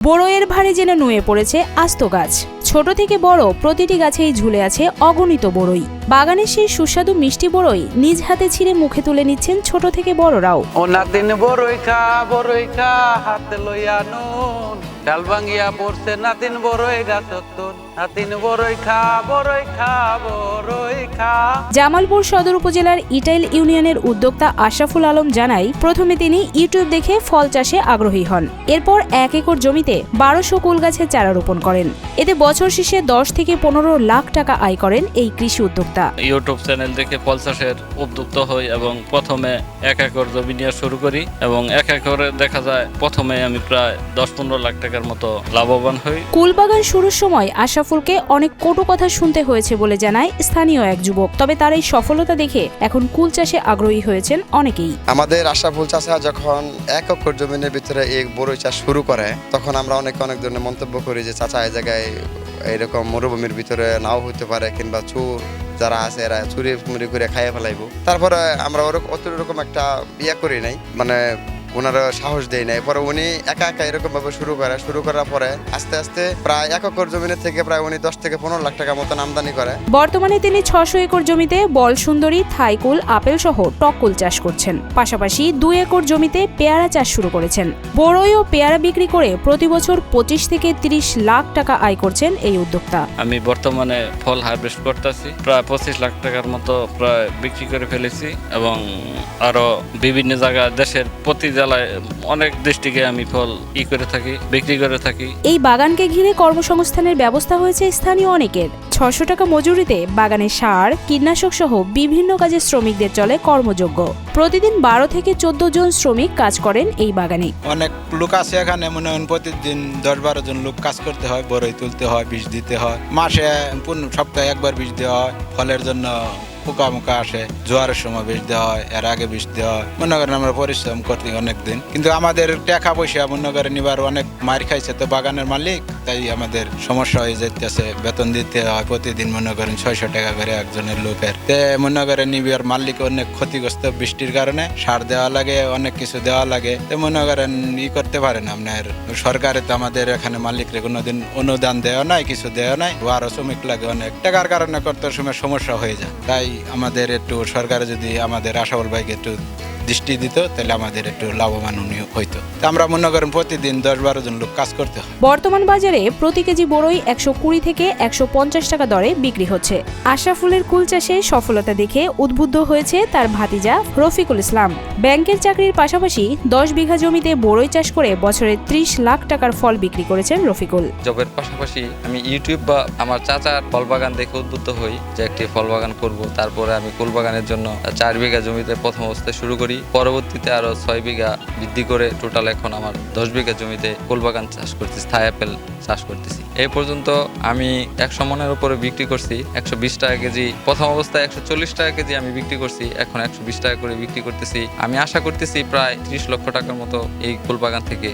বড়ইয়ের ভারে যেন নুয়ে পড়েছে আস্ত গাছ। ছোট থেকে বড় প্রতিটি গাছেই ঝুলে আছে অগণিত বড়ই। বাগানের সেই সুস্বাদু মিষ্টি বড়ই নিজ হাতে ছিঁড়ে মুখে তুলে নিচ্ছেন ছোট থেকে বড়রাও। ও নাতিন বড়ই খা হাতে লইয়া নুন, ডাল ভাঙ্গিয়া পড়ছে নাতিন বড়ই গাছতন, নাতিন বড়ই খা বড়ই খা। জামালপুর সদর উপজেলার ইটাইল ইউনিয়নের উদ্যোক্তা আশরাফুল আলম জানায়, প্রথমে তিনি ইউটিউব দেখে ফল চাষে আগ্রহী হন। এরপর 1 একর জমিতে 1200 কুল গাছের চারা রোপণ করেন। এতে বছর শেষে 10 থেকে 15 লাখ টাকা আয় করেন এই কৃষি উদ্যোক্তা। ইউটিউব চ্যানেল দেখে ফল চাষের উদ্যুক্ত হই এবং প্রথমে 1 একর জমি নিয়ে শুরু করি এবং 1 একরে দেখা যায় প্রথমে আমি প্রায় 10-15 লাখ টাকার মতো লাভবান হই। কুল বাগান শুরুর সময় আশরাফুলকে অনেক কটু কথা শুনতে হয়েছে বলে জানায় স্থানীয় এক যুবক। তবে তার এই সফলতা দেখে এখন কুল চাষে আগ্রহী হয়েছেন অনেকেই। আমাদের আশরাফুল চাষা যখন 1 একর জমির ভিতরে এই বড়ই চাষ শুরু করে, তখন আমরা অনেক ধরনের মন্তব্য করি যে চাচা এই জায়গায় এরকম মরুভূমির ভিতরে নাও হতে পারে, কিংবা চোর যারা আছে এরা চুরি মুড়ি করে খাইয়ে ফেলাইবো। তারপরে আমরা অতরকম একটা ইয়া করি নাই, মানে ওনারা সাহস দেয় নাই। পরে উনি একা এরকম ভাবে শুরু করার পরে আস্তে আস্তে প্রায় 1 একর জমিনের থেকে প্রায় উনি 10 থেকে 15 লাখ টাকা মতন আমদানি করে। বর্তমানে তিনি 600 একর জমিতে বল সুন্দরী, থাইকুল, আপেল সহ টককুল চাষ করছেন। পাশাপাশি 2 একর জমিতে পেয়ারা চাষ শুরু করেছেন। বড়ই ও পেয়ারা বিক্রি করে প্রতি বছর 25 থেকে 30 লাখ টাকা আয় করছেন এই উদ্যোক্তা। আমি বর্তমানে ফল হারভেস্ট করতেছি, প্রায় 25 লাখ টাকার মতো প্রায় বিক্রি করে ফেলেছি এবং আরো বিভিন্ন জায়গায় দেশের প্রতি জেলায় অনেক ডিস্ট্রিক্টে আমি ফল বিক্রি করে থাকি। এই বাগানকে ঘিরে কর্মসংস্থানের ব্যবস্থা হয়েছে স্থানীয় অনেকের। 600 টাকা মজুরিতে বাগানের সার, কীটনাশক সহ বিভিন্ন কাজে শ্রমিকদের চলে কর্মযোগ্য। প্রতিদিন 12 থেকে 14 জন শ্রমিক কাজ করেন এই বাগানে। অনেক লোক আছে এখানে, মনে হয় প্রতিদিন 10-12 জন লোক কাজ করতে হয়, বড়ই তুলতে হয়, বীজ দিতে হয়। মাসে সপ্তাহে একবার বীজ দেওয়া হয়। ফলের জন্য পোকা আসে, জোয়ারের সময় বীজ দেওয়া হয়, এর আগে বীজ দেওয়া হয়। মনে করেন আমরা পরিশ্রম করতে অনেকদিন, কিন্তু আমাদের টাকা পয়সা মনে করেন এবার অনেক মার খাইছে তো বাগানের মালিক, তাই আমাদের সমস্যা হয়ে যেতেছে। বেতন দিতে হয় প্রতিদিন মনে করেন 600 টাকা করে একজনের লোকের। তে মনে করেন এবার মালিক অনেক ক্ষতিগ্রস্ত বৃষ্টির কারণে, সার দেওয়া লাগে, অনেক কিছু দেওয়া লাগে। তো মনে করেন করতে পারেন আপনার সরকারে তো আমাদের এখানে মালিকরে কোনোদিন অনুদান দেওয়া নাই, কিছু দেওয়া নাই। আরো শ্রমিক লাগে অনেক টাকার কারণে করতে সময় সমস্যা হয়ে যায়। তাই আমাদের একটু সরকারে যদি আমাদের আশরাফুল ভাইকে একটু দৃষ্টি দিত, তাহলে আমাদের একটু লাভবান হইতো। আমরা মনে করেন প্রতিদিন 10-12 জন লোক কাজ করতে হয়। বর্তমান বাজারে প্রতি কেজি বড়ই 120 থেকে 150 টাকা দরে বিক্রি হচ্ছে। আশরাফুলের কুল চাষে সফলতা দেখে উদ্বুদ্ধ হয়েছে তার ভাতিজা রফিকুল ইসলাম। ব্যাংকের চাকরির পাশাপাশি 10 বিঘা জমিতে বড়ই চাষ করে বছরে 30 লাখ টাকার ফল বিক্রি করেছেন রফিকুল। জবের পাশাপাশি আমি ইউটিউব বা আমার চাচার ফল বাগান দেখে উদ্বুদ্ধ হই যে একটি ফল বাগান করব। তারপরে আমি কুল বাগানের জন্য 4 বিঘা জমিতে প্রথম অবস্থায় শুরু করি। পরবর্তীতে আরো 6 বিঘা বৃদ্ধি করে টোটাল এখন আমার 10 বিঘা জমিতে কুল বাগান চাষ করতেছি, থাই আপেল চাষ করতেছি। এই পর্যন্ত আমি 100 মনের উপরে বিক্রি করছি। 120 টাকা কেজি, প্রথম অবস্থায় 140 টাকা কেজি আমি বিক্রি করছি, এখন 120 টাকা করে বিক্রি করতেছি। আমি আশা করতেছি প্রায় 30 লক্ষ টাকার মতো এই কুল বাগান থেকে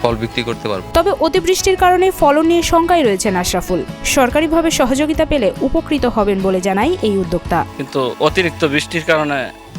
ফল বিক্রি করতে পারবো। তবে অতিবৃষ্টির কারণে ফলন নিয়ে শঙ্কায় রয়েছেন আশরাফুল। সরকারিভাবে সহযোগিতা পেলে উপকৃত হবেন বলে জানায় এই উদ্যোক্তা। কিন্তু অতিরিক্ত বৃষ্টির কারণে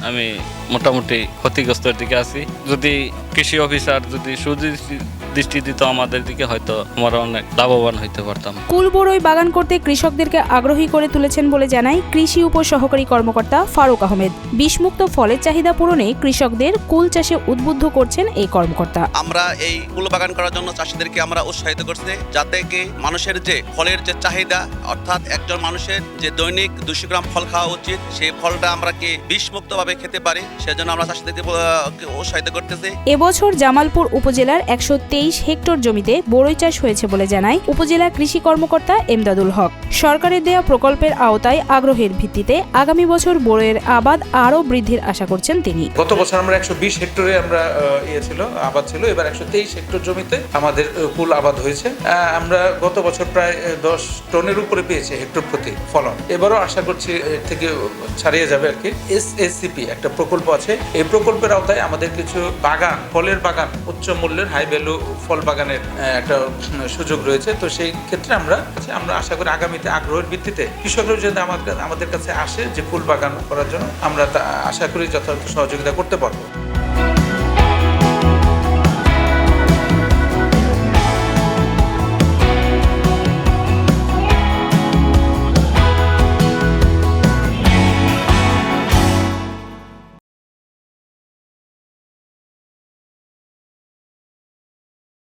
আমি মোটামুটি ক্ষতিগ্রস্তের দিকে আছি। যদি কৃষি অফিসার যদি সুদৃষ্টি দিত আমাদের দিকে, হয়তো আমরা অনেক লাভবান হইতে পারতাম। কুল বড়ই বাগান করতে কৃষকদেরকে আগ্রহী করে তুলেছেন বলে জানায় কৃষি উপসহকারী কর্মকর্তা ফারুক আহমেদ। বিষমুক্ত ফলের চাহিদা পূরণে কৃষকদের কুল চাষে উদ্বুদ্ধ করছেন এই কর্মকর্তা। আমরা এই কুল বাগান করার জন্য চাষিদেরকে আমরা উৎসাহিত করছি, যাতে কি মানুষের যে ফলের যে চাহিদা, অর্থাৎ একজন মানুষের যে দৈনিক 200 গ্রাম ফল খাওয়া উচিত, সেই ফলটা আমরা কি বিষমুক্ত ভাবে খেতে পারি, সেজন্য আমরা চাষিদেরকে উৎসাহিত করতেছি। এবছর জামালপুর উপজেলার 123 হেক্টর জমিতে বড়ই চাষ হয়েছে বলে জানায় উপজেলা কৃষি কর্মকর্তা এমদাদুল হক। সরকারের দেয়া প্রকল্পের আওতায় আগ্রহের ভিত্তিতে আগামী বছর বড়ইয়ের আবাদ আরও বৃদ্ধির আশা করছেন তিনি। গত বছর আমরা 120 হেক্টরে আমরা আবাদ ছিল, এবার 123 হেক্টর জমিতে আমাদের কুল আবাদ হয়েছে। আমরা গত বছর প্রায় 10 টনের উপরে পেয়েছি হেক্টর প্রতি ফলন। এবারও আশা করছি এর থেকে ছাড়িয়ে যাবে আর কি। এসএসসিপি একটা প্রকল্প আছে, এই প্রকল্পের আওতায় আমাদের কিছু বাগান, ফলের বাগান, উচ্চ মূল্যের হাই ভ্যালু ফল বাগানের একটা সুযোগ রয়েছে। তো সেই ক্ষেত্রে আমরা আশা করি আগামীতে আগ্রহের ভিত্তিতে কৃষকরা যদি আমাদের কাছে আসে যে ফুল বাগান করার জন্য, আমরা আশা করি যথাযথ সহযোগিতা করতে পারবো।